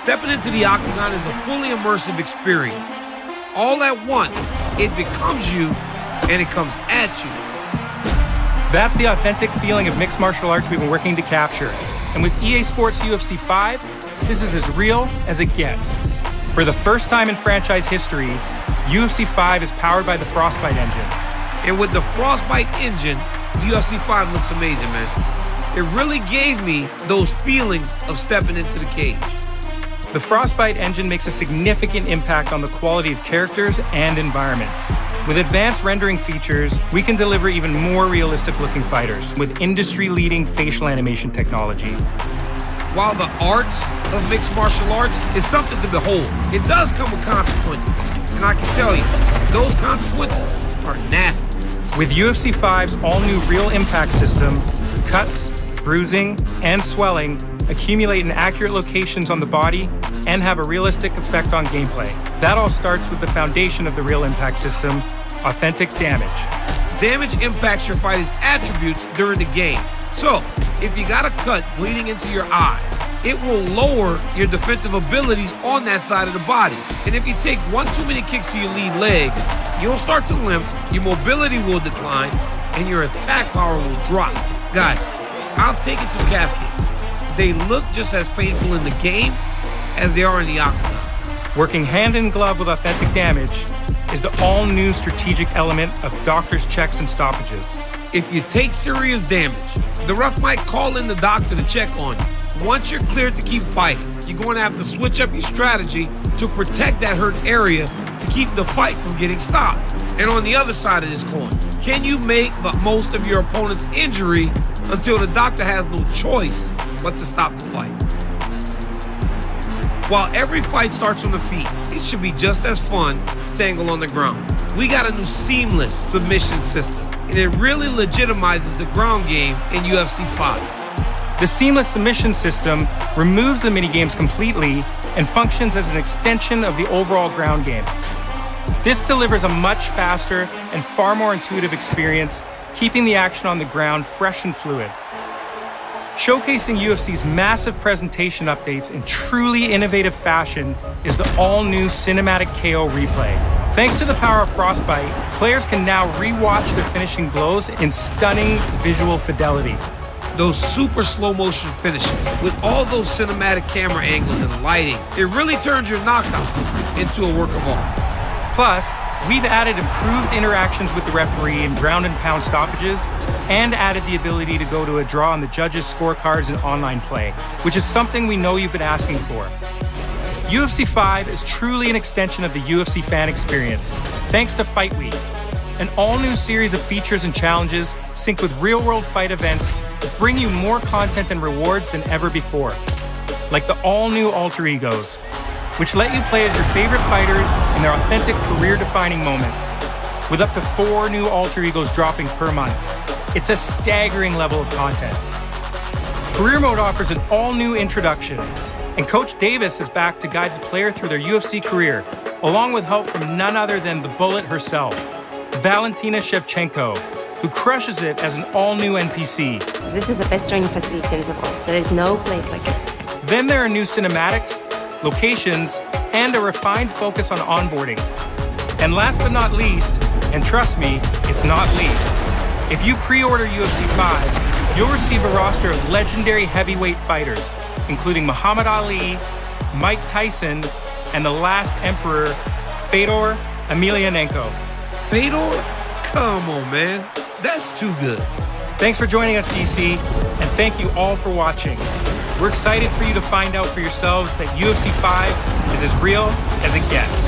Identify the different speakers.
Speaker 1: Stepping into the octagon is a fully immersive experience. All at once, it becomes you and it comes at you.
Speaker 2: That's the authentic feeling of mixed martial arts we've been working to capture. And with EA Sports UFC 5, this is as real as it gets. For the first time in franchise history, UFC 5 is powered by the Frostbite engine.
Speaker 1: And with the Frostbite engine, UFC 5 looks amazing, man. It really gave me those feelings of stepping into the cage.
Speaker 2: The Frostbite engine makes a significant impact on the quality of characters and environments. With advanced rendering features, we can deliver even more realistic-looking fighters with industry-leading facial animation technology.
Speaker 1: While the arts of mixed martial arts is something to behold, it does come with consequences. And I can tell you, those consequences are nasty.
Speaker 2: With UFC 5's all-new Real Impact system, cuts, bruising, and swelling accumulate in accurate locations on the body and have a realistic effect on gameplay. That all starts with the foundation of the Real Impact system, authentic damage.
Speaker 1: Damage impacts your fighter's attributes during the game. So, if you got a cut bleeding into your eye, it will lower your defensive abilities on that side of the body. And if you take one too many kicks to your lead leg, you'll start to limp, your mobility will decline, and your attack power will drop. Guys, I've taken some calf kicks. They look just as painful in the game as they are in the octagon.
Speaker 2: Working hand in glove with authentic damage is the all-new strategic element of doctor's checks and stoppages.
Speaker 1: If you take serious damage, the ref might call in the doctor to check on you. Once you're cleared to keep fighting, you're going to have to switch up your strategy to protect that hurt area to keep the fight from getting stopped. And on the other side of this coin, can you make the most of your opponent's injury until the doctor has no choice but to stop the fight? While every fight starts on the feet, it should be just as fun to tangle on the ground. We got a new seamless submission system, and it really legitimizes the ground game in UFC 5.
Speaker 2: The seamless submission system removes the minigames completely and functions as an extension of the overall ground game. This delivers a much faster and far more intuitive experience, keeping the action on the ground fresh and fluid. Showcasing UFC's massive presentation updates in truly innovative fashion is the all-new Cinematic KO replay. Thanks to the power of Frostbite, players can now re-watch their finishing blows in stunning visual fidelity.
Speaker 1: Those super slow motion finishes with all those cinematic camera angles and lighting, it really turns your knockouts into a work of art.
Speaker 2: Plus, we've added improved interactions with the referee in ground and pound stoppages and added the ability to go to a draw on the judges' scorecards in online play, which is something we know you've been asking for. UFC 5 is truly an extension of the UFC fan experience, thanks to Fight Week, an all-new series of features and challenges synced with real-world fight events that bring you more content and rewards than ever before, like the all-new Alter Egos, which let you play as your favorite fighters in their authentic career-defining moments, with up to 4 new Alter Egos dropping per month. It's a staggering level of content. Career Mode offers an all-new introduction, and Coach Davis is back to guide the player through their UFC career, along with help from none other than the Bullet herself, Valentina Shevchenko, who crushes it as an all-new NPC.
Speaker 3: This is the best training facility in the world. There is no place like it.
Speaker 2: Then there are new cinematics, locations, and a refined focus on onboarding. And last but not least, and trust me, it's not least, if you pre-order UFC 5, you'll receive a roster of legendary heavyweight fighters, including Muhammad Ali, Mike Tyson, and the last emperor, Fedor Emelianenko.
Speaker 1: Fedor? Come on, man. That's too good.
Speaker 2: Thanks for joining us, DC, and thank you all for watching. We're excited for you to find out for yourselves that UFC 5 is as real as it gets.